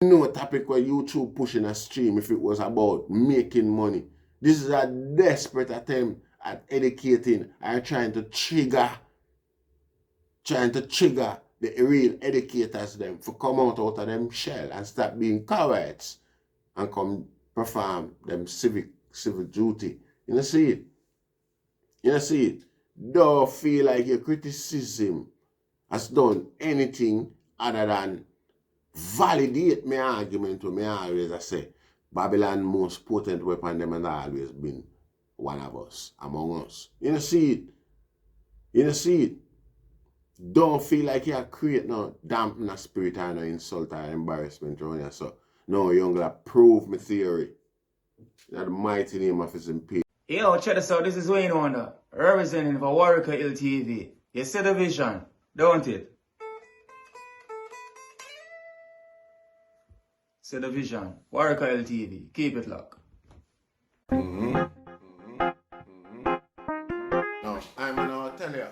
No topic where YouTube pushing a stream if it was about making money. This is a desperate attempt at educating or trying to trigger the real educators them for come out of them shell and stop being cowards and come perform them civic duty. You know see it? You know see it? Don't feel like your criticism has done anything other than validate my argument to me always I say Babylon's most potent weapon them has always been one of us, among us. You know see it? You know see it? Don't feel like you create no dampen a spirit or no insult or embarrassment around you. So no, you're gonna prove my theory. In the mighty name of his imperial. Yo, check this out. This is Wayne Wonder, representing for Warieka LTV. You see the vision, don't it? See the vision. Warieka LTV. Keep it locked. No, I'm gonna tell you.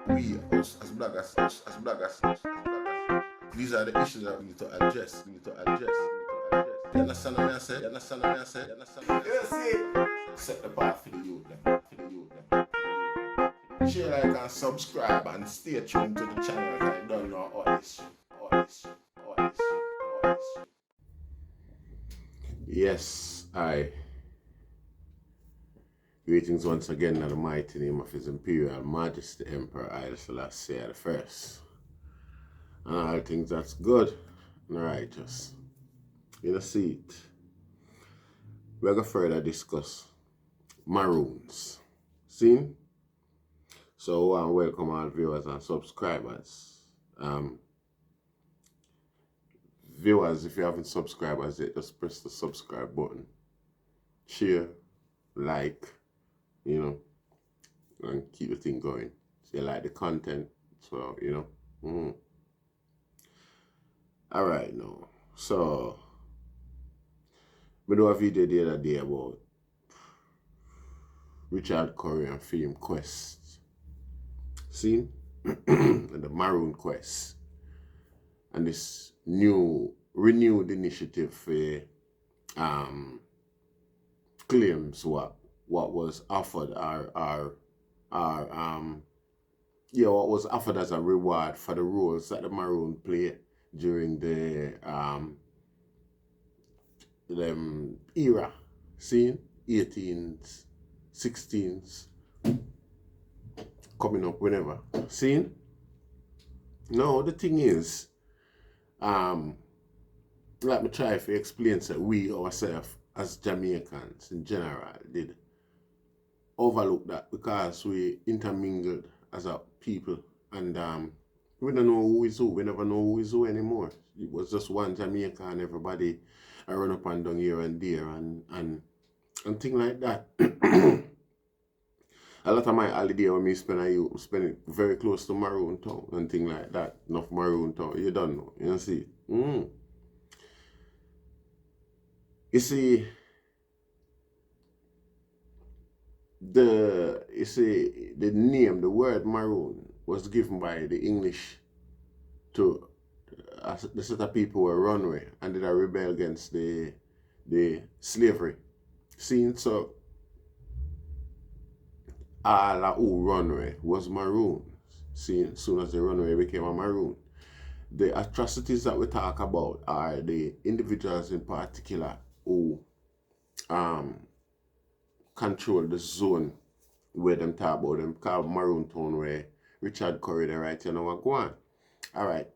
We, us as bloggers, these are the issues that we need to address. You understand what I say? Set the path for the youth them. Share, like, and subscribe and stay tuned to the channel. I don't know all this. Yes, I. Greetings once again in the mighty name of His Imperial Majesty Emperor Haile Selassie I. And all things that's good and righteous. You know, see it. We're going to further discuss Maroons. See? So, welcome all viewers and subscribers. Viewers, if you haven't subscribed yet, just press the subscribe button. Share, like, you know, and keep the thing going. So you like the content, so, you know. Alright, now. So, we do a video the other day about Richard Curry and film Quest. See? And the Maroon Quest. And this renewed initiative for claims what was offered what was offered as a reward for the roles that the Maroon play during the them era, see, 18s, 16s, coming up whenever, see. No, the thing is, let me try to explain that we ourselves as Jamaicans in general did overlook that because we intermingled as a people and we don't know who is who. We never know who is who anymore. It was just one Jamaica and everybody run up and down here and there and things like that. A lot of my holiday when me spend it very close to Maroon town and things like that. Enough Maroon town. You don't know. You see. You see, the name, the word Maroon was given by the English to the set of people who were runaway and did a rebel against the slavery scene. So all who runaway was Maroon. See, as soon as the runaway became a Maroon. The atrocities that we talk about are the individuals in particular who control the zone where them talk about them called Maroon Town where Richard Curry there, right? You know what go on. Alright.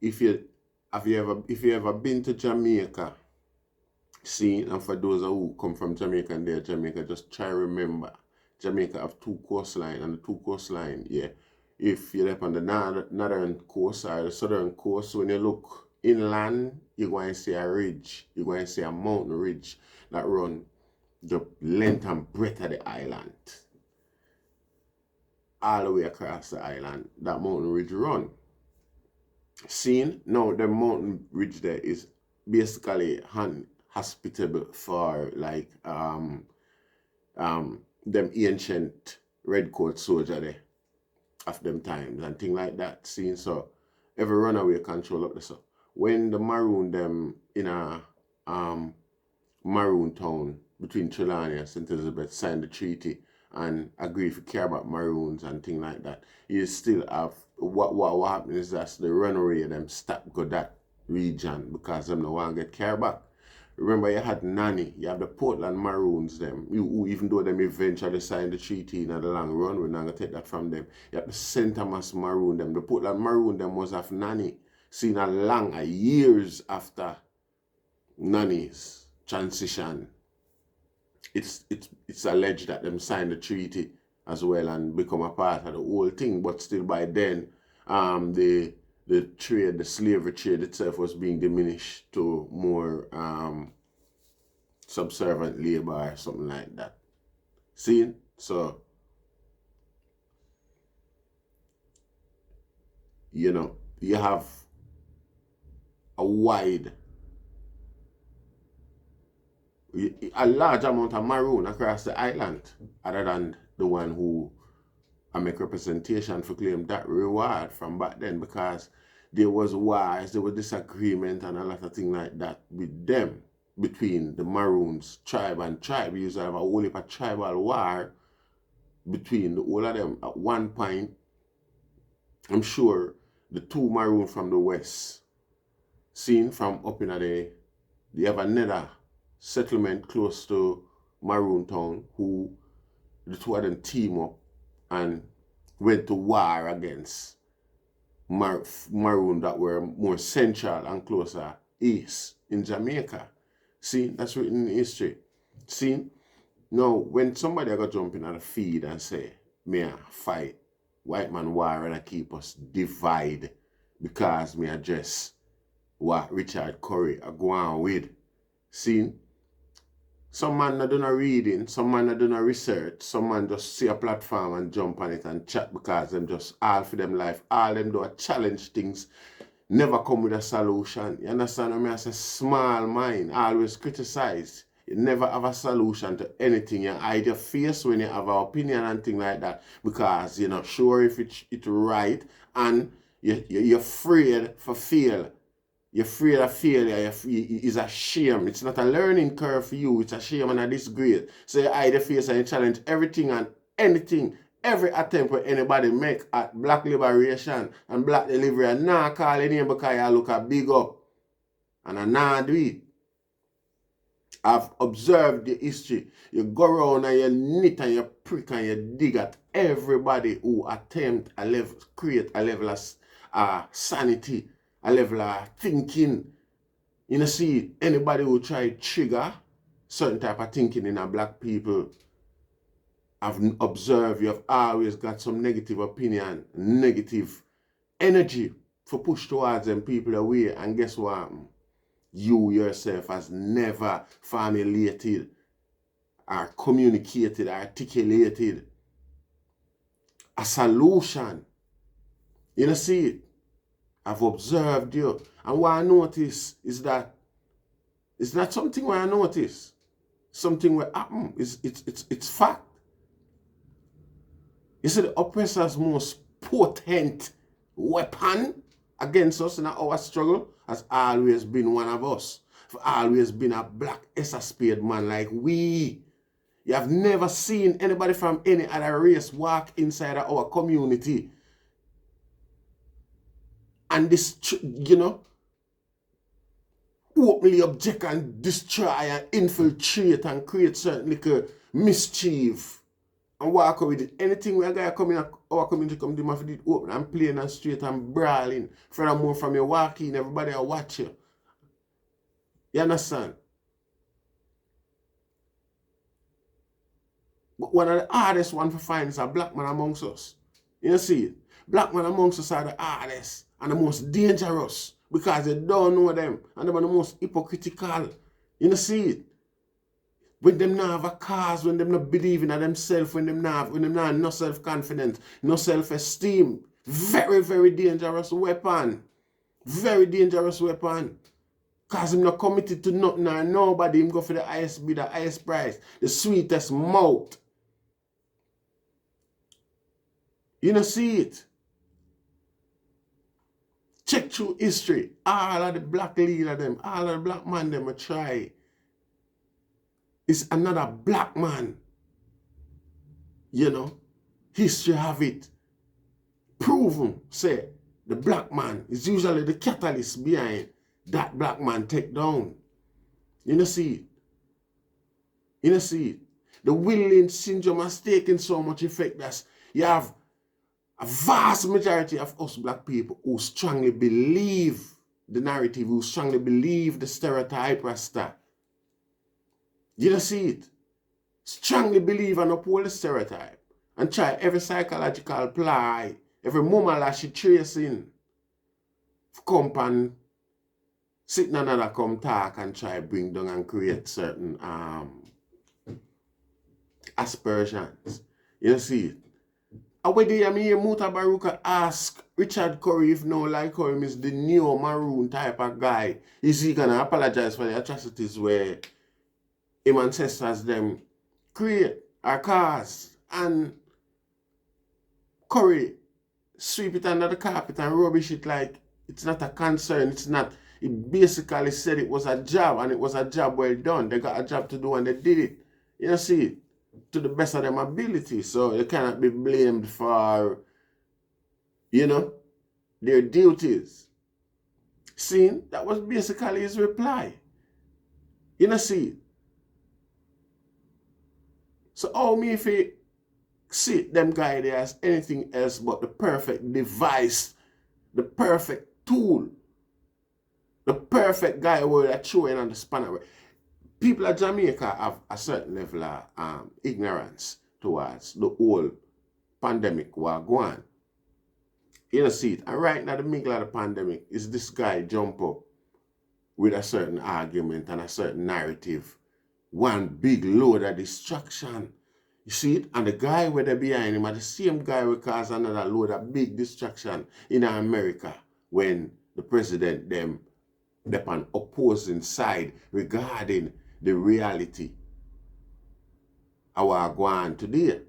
If you ever been to Jamaica, see, and for those who come from Jamaica and they're Jamaica, just try remember Jamaica have two coastlines, and the two coastline, yeah. If you're up on the northern coast or the southern coast, when you look inland, you're going to see a ridge. You're going to see a mountain ridge that run the length and breadth of the island. All the way across the island, that mountain ridge run. Seen? Now, the mountain ridge there is basically hospitable for like them ancient redcoat soldier there of them times and things like that. Seen? So every runaway control up the stuff. When the Maroon them in a Maroon town between Trelawney and St. Elizabeth signed the treaty and agreed to care about Maroons and things like that, you still have what happened is that the runaway them stop go that region because them no want to get care back. Remember, you had Nanny, you have the Portland Maroons, them, who even though them eventually signed the treaty in the long run, we're not going to take that from them. You have the St. Thomas Maroon, them, the Portland Maroon, them was of Nanny, seen a years after Nanny's transition. It's alleged that them signed the treaty as well and become a part of the whole thing, but still by then, the trade, the slavery trade itself was being diminished to more subservient labor or something like that. See? So, you know, you have a large amount of Maroon across the island, other than the one who I make representation for claim that reward from back then, because there was wars, there was disagreement and a lot of things like that with them, between the Maroons, tribe and tribe. You used to have a whole heap of tribal war between the all of them. At one point, I'm sure the two Maroon from the west, seen from up in they have another settlement close to Maroon town, who the two of them team up and went to war against Maroon that were more central and closer east in Jamaica. See, that's written in history. See, now when somebody got jump in at the feed and say, me a fight white man war and I keep us divide because me address what Richard Curry are going with. See, some man not done a reading, some man not done a research, some man just see a platform and jump on it and chat because them just all for them life, all them do a challenge things, never come with a solution. You understand what I mean? I say small mind, always criticize. You never have a solution to anything. You hide your face when you have an opinion and things like that because you're not sure if it's right and you're afraid for fail. You're afraid of failure. It's a shame. It's not a learning curve for you. It's a shame and a disgrace. So you hide your face and you challenge everything and anything, every attempt where anybody make at black liberation and black delivery and now call your name because you look a big up. And I now do it. I've observed the history. You go around and you knit and you prick and you dig at everybody who attempt a level, create a level of sanity, a level of thinking. You know, see, anybody who try to trigger certain type of thinking in a black people, I've observed you have always got some negative opinion, negative energy for push towards them people away. And guess what? You yourself has never formulated or communicated, articulated a solution. You know, see it? I've observed you. And what I notice is that it's not something where I notice. Something where happen. It's fact. You see, the oppressor's most potent weapon against us in our struggle has always been one of us. For always been a black spade man like we. You have never seen anybody from any other race walk inside of our community and this, you know, openly object and destroy and infiltrate and create certain little mischief and walk with it. Anything where a guy come in our community come to my it open and plain and straight and brawling. Furthermore, from your walking, everybody will watch you. You understand? But one of the hardest one to find is a black man amongst us. You see it? Black man amongst us are the hardest and the most dangerous because they don't know them and they are the most hypocritical. You see it? When them not have a cause, when them not believe in themselves, when them not no self-confidence, no self-esteem. Very, very dangerous weapon. Very dangerous weapon. Because him not committed to nothing or nobody. Him go for the highest bid, the highest price, the sweetest mouth. You know see it? Check through history. All of the black leader them, all of the black man them a try. It's another black man. You know, history have it proven, say, the black man is usually the catalyst behind that black man take down. You know see it? You know see it? The willing syndrome has taken so much effect that you have a vast majority of us black people who strongly believe the narrative, who strongly believe the stereotype Rasta. You know see it? Strongly believe and uphold the stereotype and try every psychological ply, every moment that she tracing, come and sit in another come talk and try bring down and create certain aspersions. You see it? Already, I mean, Muta Baruka ask Richard Curry if no like how him is the new Maroon type of guy. Is he gonna apologize for the atrocities where him ancestors them create or cause? And Curry sweep it under the carpet and rubbish it like it's not a concern. It's not. It basically said it was a job, and it was a job well done. They got a job to do and they did it. You see it? To the best of their ability. So they cannot be blamed for, you know, their duties. See, that was basically his reply. You see it? So how me if he see them guy there as anything else but the perfect device, the perfect tool, the perfect guy who are throwing on the spanner. People of Jamaica have a certain level of ignorance towards the whole pandemic war going on. You see it? And right now, the middle of the pandemic is this guy jump up with a certain argument and a certain narrative. One big load of distraction. You see it? And the guy where they behind him are the same guy who caused another load of big distraction in America when the president them on opposing side regarding the reality of what going on today.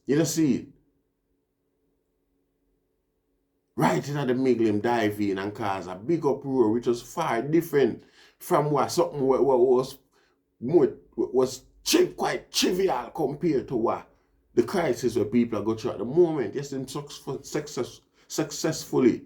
You see it? Right in the middle, him dive in and cause a big uproar, which was far different from what something was quite trivial compared to what the crisis where people are going through at the moment. Yes, them successfully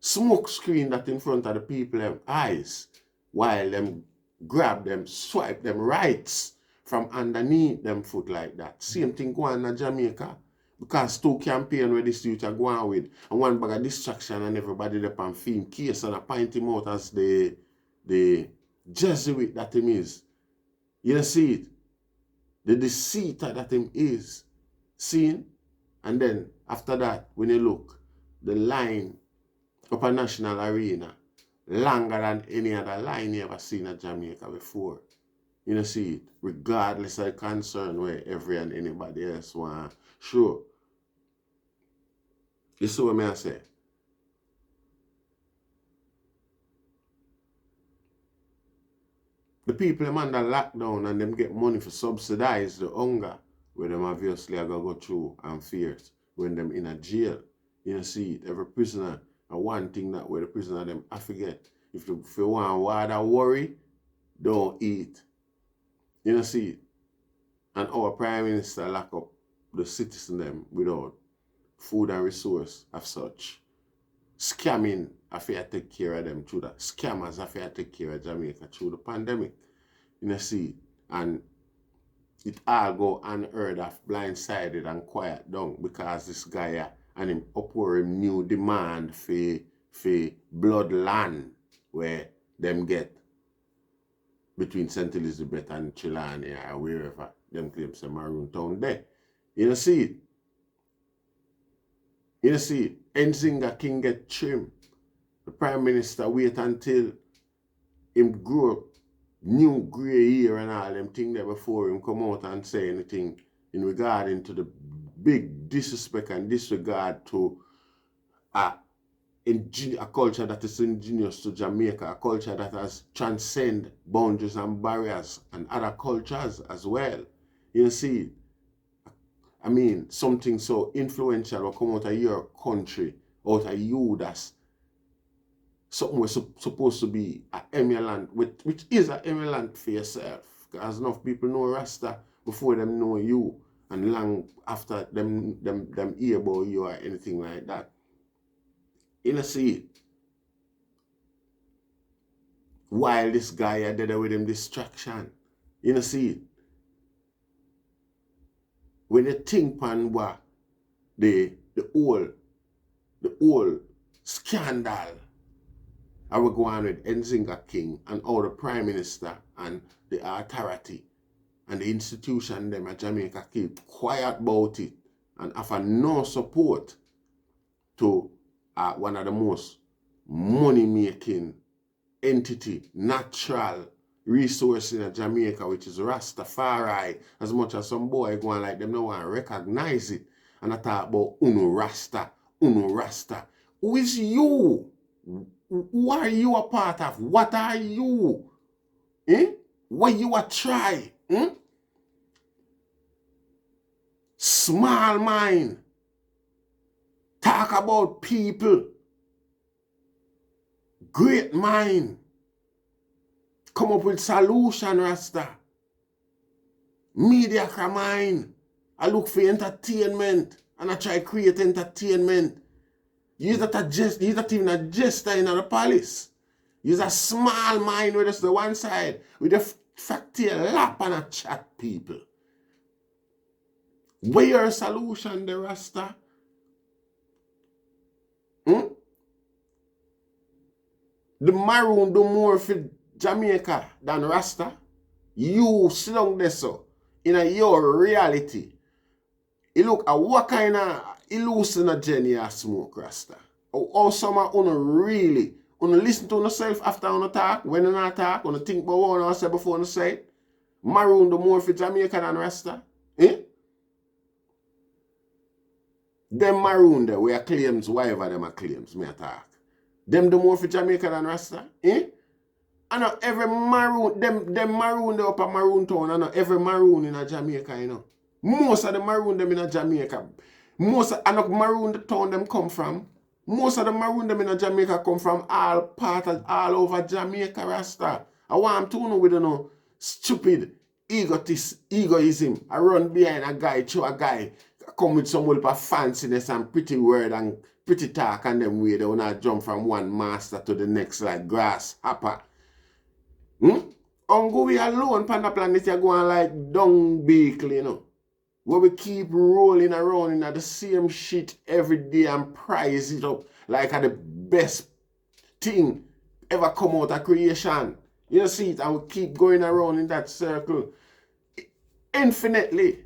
smoke screen that in front of the people eyes while them grab them, swipe them rights from underneath them foot like that. Same thing going on in Jamaica. Because two campaign where this youth are going with and one bag of distraction and everybody up on film case and I point him out as the Jesuit that him is. You see it? The deceiver that him is. Seen? And then after that, when you look, the line up a national arena longer than any other line you ever seen in Jamaica before. You see it? Regardless of concern where every and anybody else want. Sure. You see what I say? The people them under lockdown and them get money for subsidize the hunger where them obviously are going to go through and fears when them in a jail. You see it? Every prisoner, and one thing that where the prisoner them I forget. If you want water worry, don't eat. You see it? And our Prime Minister lock up the citizen them without food and resource of such. Scamming affair take care of them through that. Scammers affair take care of Jamaica through the pandemic. You see, and it all go unheard of, blindsided and quiet down because this guy and him upward him new demand for blood land where them get between St. Elizabeth and Trelawny or wherever them claim some Maroon town there. You see it? You see, Nzinga King get trim. The Prime Minister wait until him grow new grey hair and all them things there before him come out and say anything in regarding to the big disrespect and disregard to a culture that is indigenous to Jamaica, a culture that has transcended boundaries and barriers and other cultures as well. You see, I mean, something so influential will come out of your country, out of you that's something was supposed to be an emulant, which is an emulant for yourself. Because enough people know Rasta before them know you, and long after them hear about you or anything like that. You know, see, while this guy are dead with him distraction, you know, see, when you think on what the whole scandal I will go on with Nzinga King and all the Prime Minister and the authority and the institution them at Jamaica keep quiet about it and offer no support to one of the most money-making entity, natural resource in Jamaica, which is Rastafari. As much as some boy going like them, no one recognize it. And I talk about Uno Rasta. Who is you? Who are you a part of? What are you? What you a try? Small mind. Talk about people. Great mind. Come up with solution, Rasta. Media mind. I look for entertainment and I try create entertainment. You're not even a jester in the palace. You're a small mind with just the one side. With a factory lap and a chat people. Where your solution, the Rasta? The Maroon do more for Jamaica than Rasta. You sit down there so in your reality. You look at what kind of hallucinogen you smoke, Rasta. Or some of you really listen to yourself after you talk, when you not talk, you think about what you say before you say it. Maroon do more for Jamaica than Rasta. Them Maroon there, where claims, whatever them are claims, me talk. Them do more for Jamaica than Rasta. I know every Maroon, them Maroon they up a Maroon town, I know every Maroon in a Jamaica, you know. Most of the Maroon them in a Jamaica. I know Maroon the town them come from. Most of the Maroon them in a Jamaica come from all over Jamaica, Rasta. I want to know with no stupid egoism. I run behind a guy, show a guy, come with some whole fanciness and pretty word and pretty talk and them way they wanna jump from one master to the next like grasshopper. Go we alone pan the planet you're going like dung beetle, you know. Where we keep rolling around in the same shit every day and prize it up like the best thing ever come out of creation. You know, see it, and we keep going around in that circle infinitely.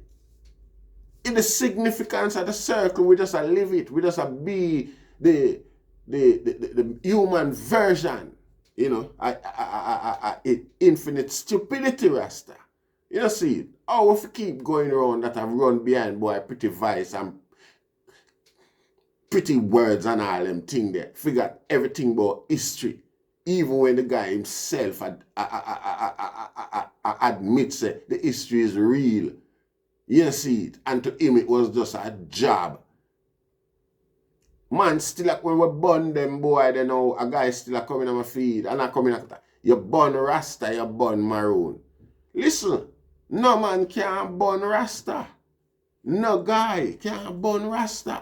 In the significance of the circle, we just live it. We just be the human version, you know, infinite stupidity, Rasta. You know, see it. Oh, if we keep going around that I've run behind boy pretty vice and pretty words and all them thing there. Figure everything about history. Even when the guy himself admits that the history is real. You see it. And to him it was just a job. Man, still like when we burn them boy, then now a guy still coming on my feed and I coming at you burn Rasta, you burn Maroon. Listen. No man can't burn Rasta. No guy can't burn Rasta.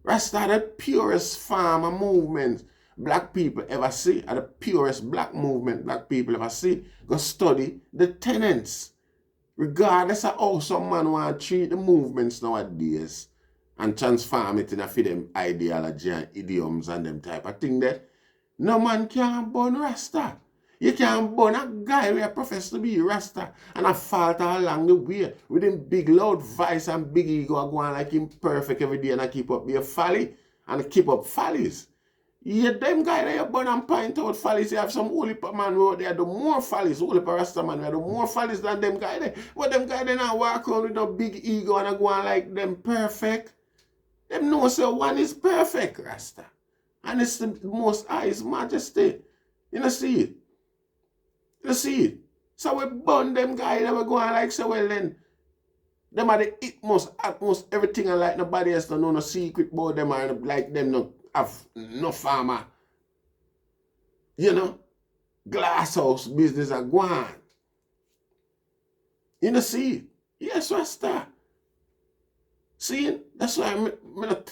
Rasta the purest form of movement black people ever see. The purest black movement black people ever see. Go study the tenets. Regardless of how some man want to treat the movements nowadays and transform it in a for them ideology and idioms and them type of thing there. No man can burn Rasta. You can't burn a guy who profess to be Rasta and a falter along the way with him big loud voice and big ego going like him perfect every day and I keep up being folly and keep up follies. Yeah, them guy that you burn and point out follies, you have some holy man out there do more follies, holy Rasta man, they do more follies than them guy there. But them guy they now walk around with no big ego and go on like them perfect. Them know so one is perfect, Rasta. And it's the most high, His Majesty. You know see it? You see it? So we burn them guys that we go on like so well then. Them are the utmost everything and like nobody else don't know no secret about them and like them no have no farmer You know, glass house business are gone. You know, see? Yes, Rasta. See, that's why me not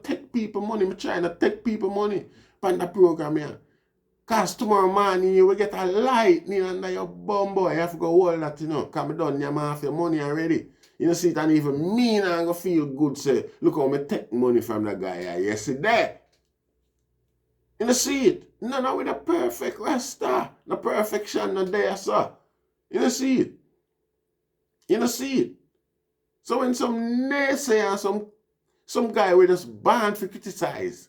take people money. Me trying to take people money from the program here. Because tomorrow morning you will get a lightning under your bum boy. You have to go hold that, you know. Because I done your half your money already. You know, see it, and even me now go feel good, say, look how me take money from the guy here. You see there? You know, see it? No, with a perfect Rasta. No perfection no there, sir. You know, see it? You know, see it? So when some naysayer, some guy will just born for criticize,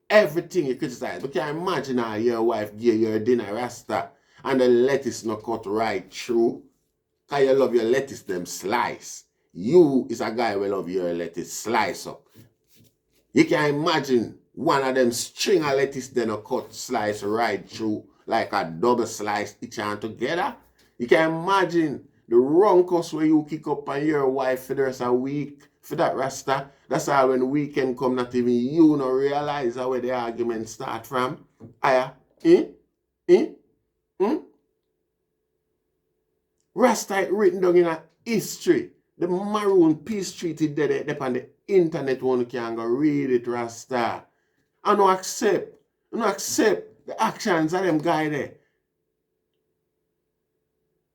everything you criticize. But can you imagine how your wife give your dinner Rasta and the lettuce not cut right through? Because you love your lettuce them slice. You is a guy will love your lettuce slice up. You can imagine one of them string of lettuce then a cut slice right through like a double slice each hand together. You can imagine the ruckus where you kick up on your wife for the rest of the week for that Rasta. That's how when the weekend come, not even you no realize how where the argument start from. Aya, Rasta written down in a history. The Maroon peace treaty there on the internet, one can go read it, Rasta. I no accept the actions of them guy there.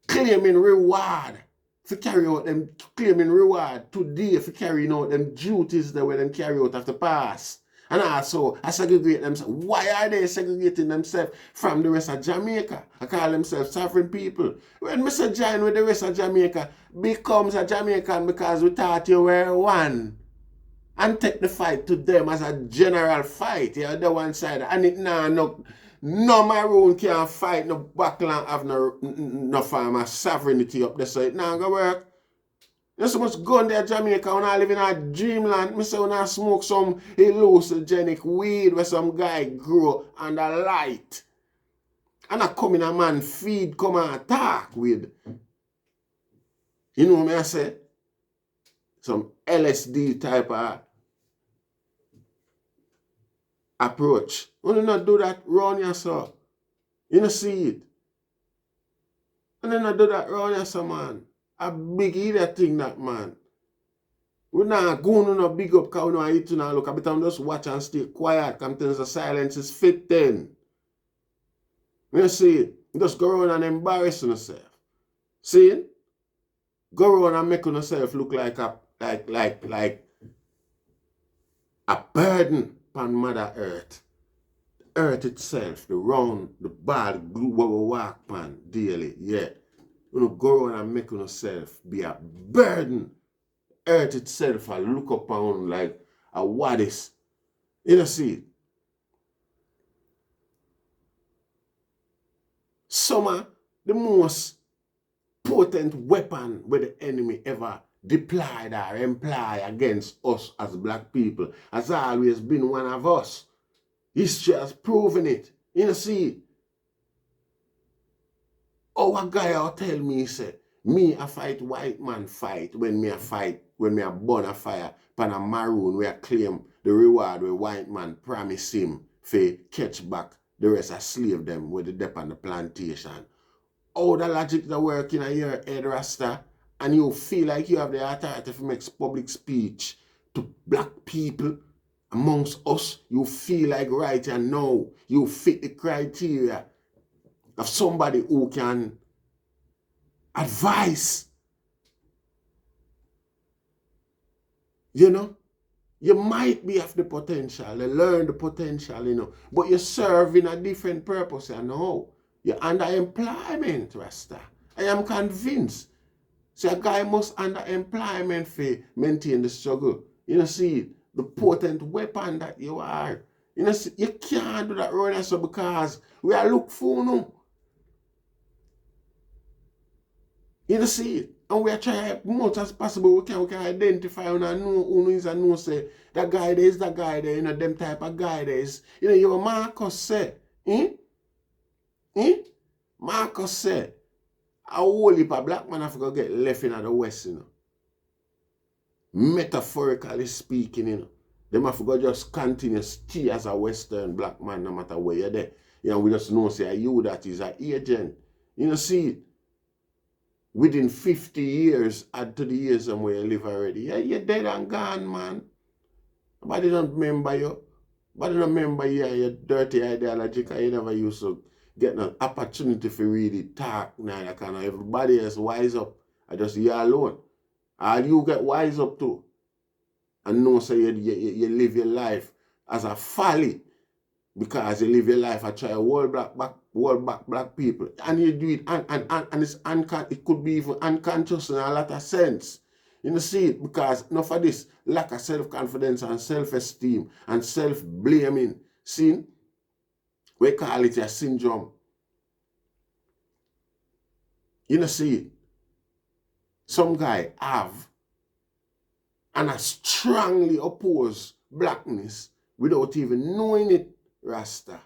Claiming reward for carry out them, claiming reward today for carrying out them duties that were them carry out of the past. And also, I segregate themselves. Why are they segregating themselves from the rest of Jamaica? I call themselves sovereign people. When Mr. Join with the rest of Jamaica, becomes a Jamaican because we thought you were one. And take the fight to them as a general fight. You're the one side. And it now no Maroon can't fight no backland have no farmer sovereignty up there. So it now go work. There's so much gun there Jamaica when I live in a dreamland. Me say when I smoke some hallucinogenic weed where some guy grow under light. And I come in a man feed, come and attack with. You know what I say? Some LSD type of approach. When you not do that round yourself, you don't see it. And then not do that round yourself, man. A big idiot thing that, man. We not going to no big up because we don't eat to now look. I better just watch and stay quiet. Come to the silence is fitting. You see it? Just go around and embarrass yourself. See it? Go around and make yourself look like a burden upon Mother Earth. Earth itself, the round, the bad glue where we walk upon daily, yeah. You go around and make yourself be a burden. Earth itself, I look upon like a what is. You know, see? Summer, the most potent weapon where the enemy ever deployed or employed against us as black people has always been one of us. History has proven it. You know, see? Our guy will tell me, say, me a fight white man fight when me a burn a fire pan a Maroon where I claim the reward where white man promise him for catch back the rest of slave them with the dep on the plantation. All the logic that work in your head, Rasta, and you feel like you have the authority to make public speech to black people amongst us, you feel like right and now you fit the criteria of somebody who can advise. You know, you might be of the potential, you learn the potential, you know, but you're serving a different purpose, you know. You're under employment, Rasta. I am convinced. See, a guy must under employment for maintain the struggle. You know, see, the potent weapon that you are. You know, see, you can't do that right now because we are look for no. You know, see, and we are trying as much as possible. We can identify and know who is and know say that guy there is that guy there, you know, them type of guy there is. You know, your Marcus say, Marcus say, a whole heap of black man have to get left in the West, you know. Metaphorically speaking, you know. Them have to go just continue stay as a Western black man no matter where you're there. You know, we just know say you that is an agent. You know, see, within 50 years, add to the years and where you live already. Yeah, you're dead and gone, man. Nobody don't remember you. Nobody don't remember you and your dirty ideology because you never used to get an opportunity for really talk. Now, kind of everybody else wise up. I just you alone. All you get wise up to. And know say you live your life as a folly because you live your life and try to world back black people. And you do it and it's it could be even unconscious in a lot of sense. You know, see it because enough of this lack of self-confidence and self-esteem and self-blaming. See, we call it a syndrome. You know, see it. Some guy have and I strongly oppose blackness without even knowing it, Rasta.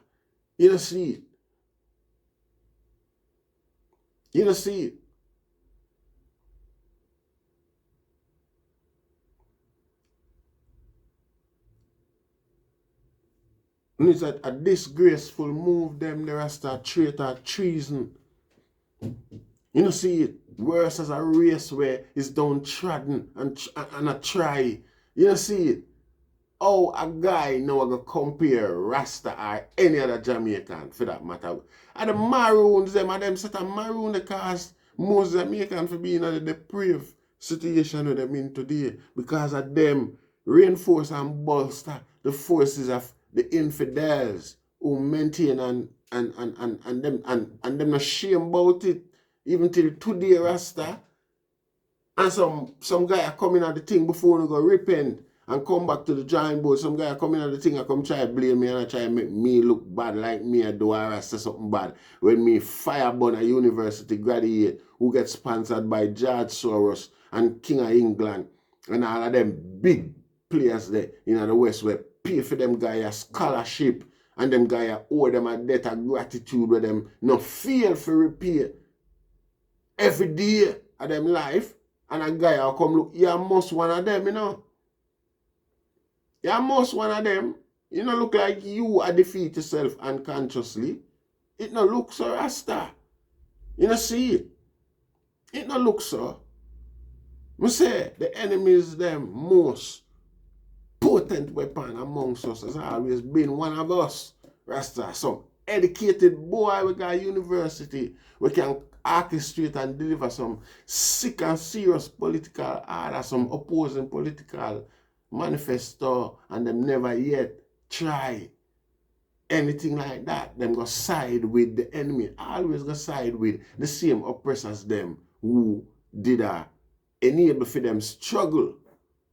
You don't see it. You don't see it. And it's a disgraceful move, them, the Rasta traitor, treason. You know, see it. Worse as a race where it's downtrodden and a try. You know, see it. Oh, a guy now going to compare Rasta or any other Jamaican for that matter. And the Maroons, them set a Maroon because most Jamaicans for being in a depraved situation with them in today because of them reinforce and bolster the forces of the infidels who maintain and them not shame about it even till today, Rasta. And some guy are coming at the thing before they go repent and come back to the drawing board. Some guy are coming at the thing and come try to blame me and I try to make me look bad like me I do a Rasta something bad. When me fireburn a university graduate who gets sponsored by George Soros and King of England and all of them big players there in the West where pay for them guy a scholarship and them guy owe them a debt of gratitude where them no fail for repay every day of them life. And a guy will come look, you must one of them, you know. You must one of them. You know, look like you are defeat yourself unconsciously. It no look so, Rasta. You know, see it. It no look so. I say, the enemy is them most potent weapon amongst us has always been one of us. Rasta, some educated boy we got university. We can orchestrate and deliver some sick and serious political order, some opposing political manifesto, and them never yet try anything like that. Them go side with the enemy, always go side with the same oppressors them who did enable for them struggle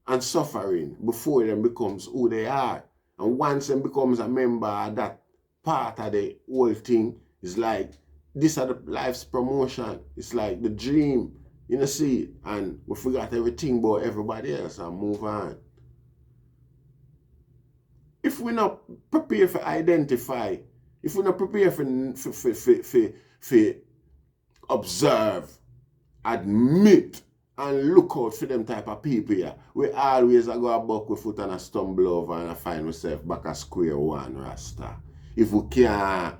and suffering before them becomes who they are. And once them becomes a member of that part of the whole thing, it's like this are the life's promotion. It's like the dream, you know, see it. And we forgot everything about everybody else and move on. If we're not prepared for identify, if we're not prepared for observe, admit, and look out for them type of people here, we always go a buck with foot and a stumble over and I find ourselves back at square one, Rasta. If we can't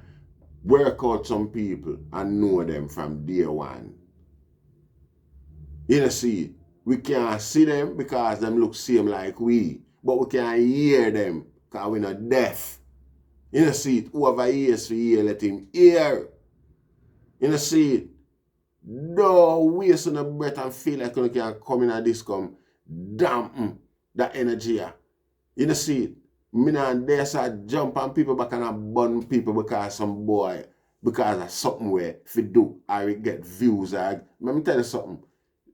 work out some people and know them from day one. You know, see, we can't see them because them look same like we, but we can't hear them because we're not deaf. You know, see it, whoever hears for hear, let him hear. You know, see it. Don't waste on a breath and feel like you can come in and this come dampen that energy here. You know, see it. Me and there start jump on people back and I burn people because some boy, because of something where if you do, I will get views. Let me tell you something.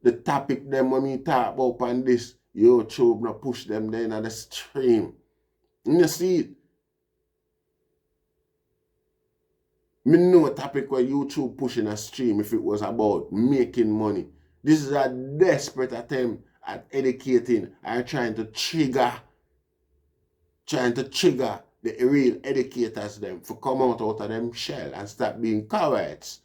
The topic them when we talk about on this, YouTube now push them there in the stream. You see it. Me know a topic where YouTube pushing a stream if it was about making money. This is a desperate attempt at educating and trying to trigger the real educators them for come out of them shell and start being cowards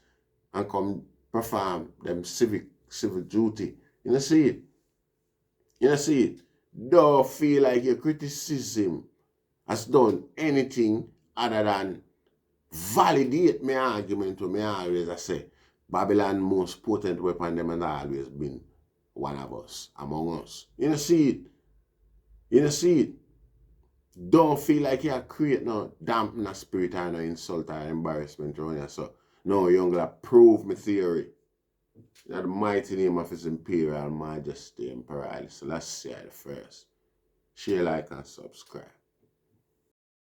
and come perform them civil duty. You know see it? You know see it? don't feel like your criticism has done anything other than validate my argument to me always I say Babylon most potent weapon them and always been one of us, among us. You know see it. You know see it. Don't feel like you create no dampen spirit or no insult or embarrassment around you. So no, you're gonna prove my theory. In the mighty name of His Imperial Majesty Emperor Haile Selassie the First. Share, like, and subscribe.